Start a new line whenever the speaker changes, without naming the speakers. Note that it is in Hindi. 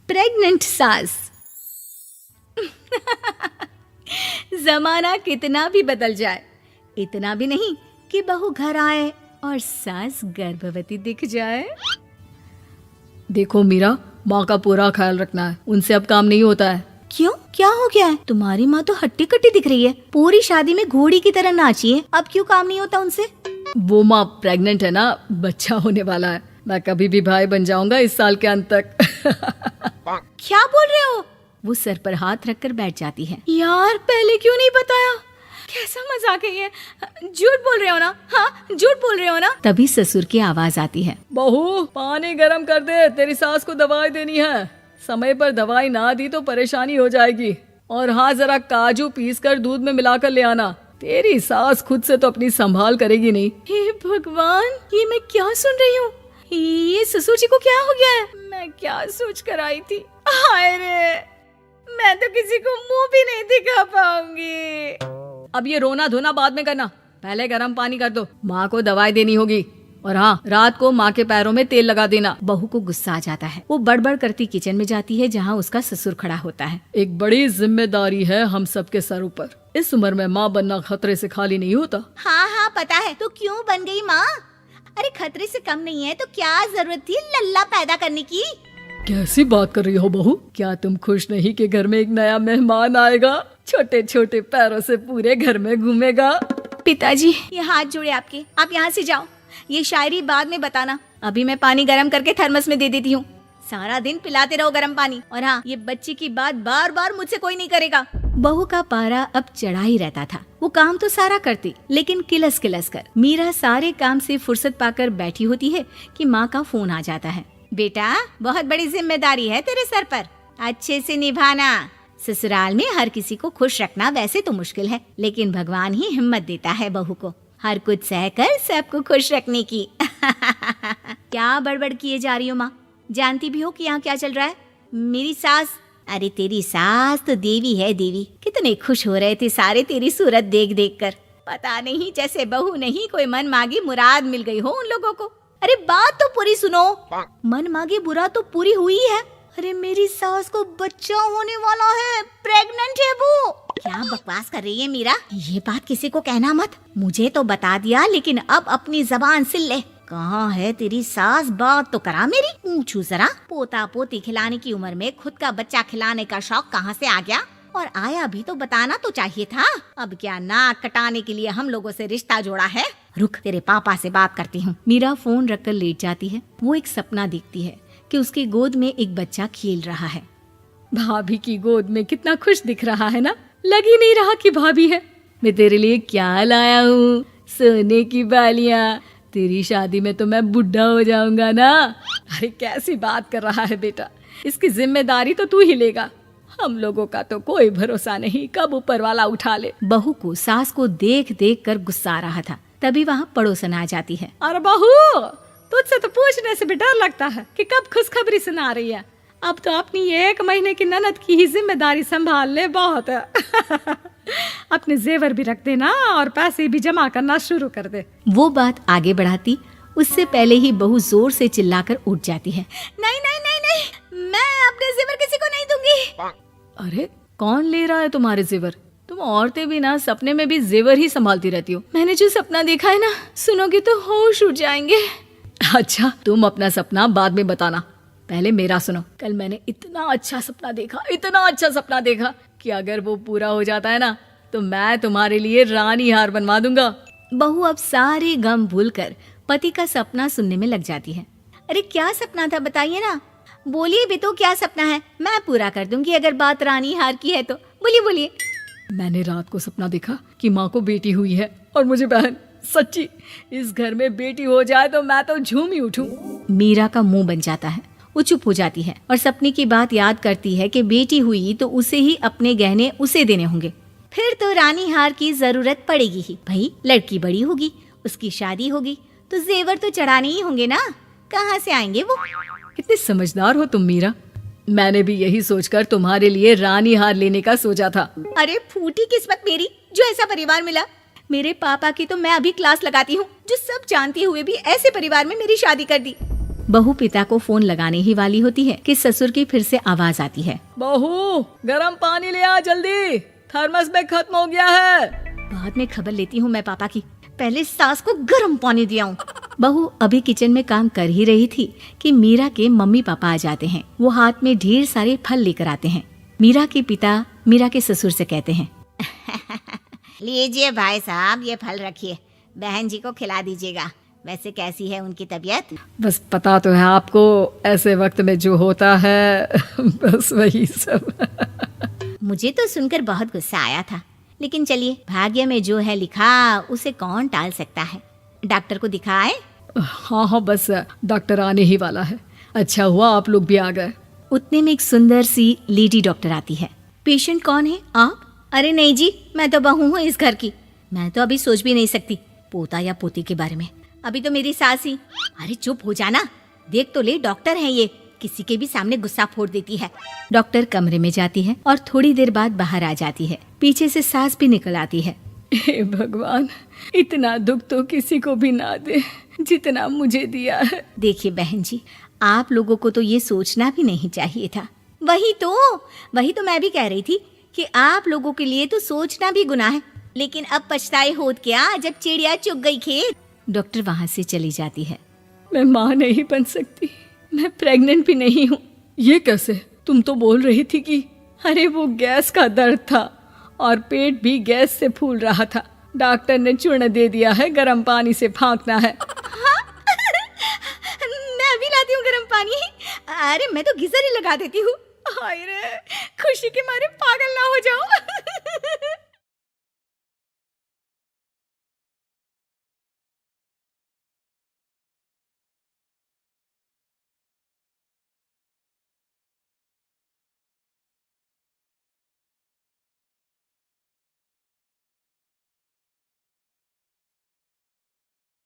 प्रेग्नेंट सास। जमाना कितना भी बदल जाए, इतना भी नहीं कि बहू घर आए और सास गर्भवती दिख जाए।
देखो मीरा, माँ का पूरा ख्याल रखना है, उनसे अब काम नहीं होता है।
क्यों, क्या हो गया है? तुम्हारी माँ तो हट्टी कट्टी दिख रही है, पूरी शादी में घोड़ी की तरह नाची है, अब क्यों काम नहीं होता उनसे?
वो माँ प्रेग्नेंट है ना, बच्चा होने वाला है। मैं कभी भी भाई बन जाऊंगा इस साल के अंत तक।
क्या बोल रहे हो? वो सर पर हाथ रखकर बैठ जाती है। यार पहले क्यों नहीं बताया? कैसा मजाक है ये? झूठ बोल रहे हो ना? हाँ, झूठ बोल रहे हो ना? तभी ससुर की आवाज आती है।
बहू, पानी गरम कर दे, तेरी सास को दवाई देनी है। समय पर दवाई ना दी तो परेशानी हो जाएगी। और हाँ, जरा काजू पीस कर दूध में मिलाकर ले आना। तेरी सास खुद से तो अपनी संभाल करेगी नहीं।
हे भगवान, ये मैं क्या सुन रही हूँ? ये ससुर जी को क्या हो गया है? मैं क्या सोच कर आई थी? हाय रे, मैं तो किसी को मुंह भी नहीं दिखा पाऊंगी।
अब ये रोना धोना बाद में करना, पहले गर्म पानी कर दो, माँ को दवाई देनी होगी। और हाँ, रात को माँ के पैरों में तेल लगा देना।
बहू को गुस्सा आ जाता है, वो बड़बड़ करती किचन में जाती है जहाँ उसका ससुर खड़ा होता है।
एक बड़ी जिम्मेदारी है हम सबके सर ऊपर। इस उम्र में माँ बनना खतरे से खाली नहीं होता।
हाँ हाँ पता है, तो क्यों बन गई माँ? अरे खतरे से कम नहीं है तो क्या जरूरत थी लल्ला पैदा करने की?
कैसी बात कर रही हो बहू? क्या तुम खुश नहीं कि घर में एक नया मेहमान आएगा, छोटे छोटे पैरों से पूरे घर में घूमेगा?
पिताजी, ये हाथ जोड़े आपके, आप यहाँ से जाओ। ये शायरी बाद में बताना, अभी मैं पानी गरम करके थर्मस में दे देती हूँ। सारा दिन पिलाते रहो गरम पानी। और हाँ, ये बच्ची की बात बार बार मुझसे कोई नहीं करेगा। बहू का पारा अब चढ़ा ही रहता था। वो काम तो सारा करती, लेकिन किलस किलस कर। मीरा सारे काम से फुर्सत पाकर बैठी होती है कि माँ का फोन आ जाता है। बेटा, बहुत बड़ी जिम्मेदारी है तेरे सर पर, अच्छे से निभाना। ससुराल में हर किसी को खुश रखना वैसे तो मुश्किल है, लेकिन भगवान ही हिम्मत देता है बहू को हर कुछ सहकर सबको खुश रखने की। क्या बड़बड़ किए जा रही हो माँ? जानती भी हो कि यहाँ क्या चल रहा है? मेरी सास, अरे तेरी सास तो देवी है देवी। कितने खुश हो रहे थे सारे तेरी सूरत देख देख कर। पता नहीं जैसे बहू नहीं कोई मन मांगी मुराद मिल गई हो उन लोगों को। अरे बात तो पूरी सुनो। मन मांगी मुराद तो पूरी हुई है। अरे मेरी सास को बच्चा होने वाला है, प्रेग्नेंट है वो। क्या बकवास कर रही है मीरा? ये बात किसी को कहना मत। मुझे तो बता दिया, लेकिन अब अपनी जबान सिल ले। कहाँ है तेरी सास? बात तो करा मेरी। पूछू जरा, पोता पोती खिलाने की उम्र में खुद का बच्चा खिलाने का शौक कहाँ से आ गया? और आया भी तो बताना तो चाहिए था। अब क्या नाक कटाने के लिए हम लोगों से रिश्ता जोड़ा है? रुक, तेरे पापा से बात करती हूँ। मीरा फोन रखकर लेट जाती है। वो एक सपना देखती है कि उसकी गोद में एक बच्चा खेल रहा है।
भाभी की गोद में कितना खुश दिख रहा है ना, लग ही नहीं रहा कि भाभी है। मैं तेरे लिए क्या लाया हूँ, सोने की बालियाँ। तेरी शादी में तो मैं बुढ़ा हो जाऊंगा ना। अरे कैसी बात कर रहा है बेटा, इसकी जिम्मेदारी तो तू ही लेगा। हम लोगों का तो कोई भरोसा नहीं, कब ऊपर वाला उठा ले।
बहू को सास को देख देख कर गुस्सा आ रहा था। तभी वहाँ पड़ोसन आ जाती है।
अरे बहू, तुझसे तो पूछने से भी डर लगता है कि कब खुशखबरी सुना रही है। अब तो अपनी 1 महीने की ननद की ही जिम्मेदारी संभाल ले, बहुत है। अपने जेवर भी रख देना और पैसे भी जमा करना शुरू कर दे।
वो बात आगे बढ़ाती उससे पहले ही बहू जोर से चिल्लाकर उठ जाती है। नहीं नहीं नहीं नहीं, मैं अपने जेवर किसी को नहीं दूंगी।
अरे कौन ले रहा है तुम्हारे जेवर? तुम औरतें भी ना सपने में भी जेवर ही संभालती रहती हो।
मैंने जो सपना देखा है ना, सुनोगे तो होश उड़ जाएंगे।
अच्छा, तुम अपना सपना बाद में बताना, पहले मेरा सुनो। कल मैंने इतना अच्छा सपना देखा, इतना अच्छा सपना देखा कि अगर वो पूरा हो जाता है ना तो मैं तुम्हारे लिए रानी हार बनवा दूंगा।
बहू अब सारे गम भूलकर पति का सपना सुनने में लग जाती है। अरे क्या सपना था, बताइए ना। बोलिए भी तो, क्या सपना है? मैं पूरा कर दूंगी अगर बात रानी हार की है तो। बोलिए बोलिए।
मैंने रात को सपना देखा कि माँ को बेटी हुई है और मुझे बहन। सच्ची, इस घर में बेटी हो जाए तो मैं तो झूम ही उठूं।
मीरा का मुंह बन जाता है। वो चुप हो जाती है और सपने की बात याद करती है कि बेटी हुई तो उसे ही अपने गहने उसे देने होंगे। फिर तो रानी हार की जरूरत पड़ेगी ही। भाई लड़की बड़ी होगी, उसकी शादी होगी तो जेवर तो चढ़ाने ही होंगे ना, कहाँ से आएंगे वो?
कितने समझदार हो तुम मीरा। मैंने भी यही सोचकर तुम्हारे लिए रानी हार लेने का सोचा था।
अरे फूटी किस्मत मेरी जो ऐसा परिवार मिला। मेरे पापा की तो मैं अभी क्लास लगाती हूँ, जो सब जानते हुए भी ऐसे परिवार में मेरी शादी कर दी। बहू पिता को फोन लगाने ही वाली होती है कि ससुर की फिर से आवाज आती है।
बहू गरम पानी ले आ जल्दी, थर्मस में खत्म हो गया है।
बाद में खबर लेती हूँ मैं पापा की, पहले सास को गर्म पानी दिया हूँ। बहू अभी किचन में काम कर ही रही थी कि मीरा के मम्मी पापा आ जाते हैं। वो हाथ में ढेर सारे फल लेकर आते हैं। मीरा के पिता मीरा के ससुर से कहते हैं, लीजिए भाई साहब, ये फल रखिए, बहन जी को खिला दीजिएगा। वैसे कैसी है उनकी तबीयत?
बस पता तो है आपको, ऐसे वक्त में जो होता है बस वही सब।
मुझे तो सुनकर बहुत गुस्सा आया था, लेकिन चलिए, भाग्य में जो है लिखा उसे कौन टाल सकता है। डॉक्टर को दिखाए?
हाँ, बस डॉक्टर आने ही वाला है। अच्छा हुआ आप लोग भी आ गए।
उतने में एक सुंदर सी लेडी डॉक्टर आती है। पेशेंट कौन है आप? अरे नहीं जी, मैं तो बहू हूँ इस घर की। मैं तो अभी सोच भी नहीं सकती पोता या पोती के बारे में। अभी तो मेरी सास ही। अरे चुप हो जाना, देख तो ले, डॉक्टर है ये, किसी के भी सामने गुस्सा फोड़ देती है। डॉक्टर कमरे में जाती है और थोड़ी देर बाद बाहर आ जाती है। पीछे से सास भी निकल आती है।
हे भगवान, इतना दुख तो किसी को भी ना दे जितना मुझे दिया है।
देखिए बहन जी, आप लोगों को तो ये सोचना भी नहीं चाहिए था। वही तो मैं भी कह रही थी कि आप लोगों के लिए तो सोचना भी गुनाह है, लेकिन अब पछताए होत क्या जब चिड़िया चुग गई खेत। डॉक्टर वहाँ से चली जाती है।
मैं माँ नहीं बन सकती, मैं प्रेग्नेंट भी नहीं हूँ। ये कैसे? तुम तो बोल रही थी कि अरे वो गैस का दर्द था और पेट भी गैस से फूल रहा था। डॉक्टर ने चूर्ण दे दिया है, गर्म पानी से फाँकना है।
हाँ? मैं अभी लाती हूँ गर्म पानी। अरे मैं तो गीजर ही लगा देती हूँ। हाय रे, खुशी के मारे पागल ना हो जाओ।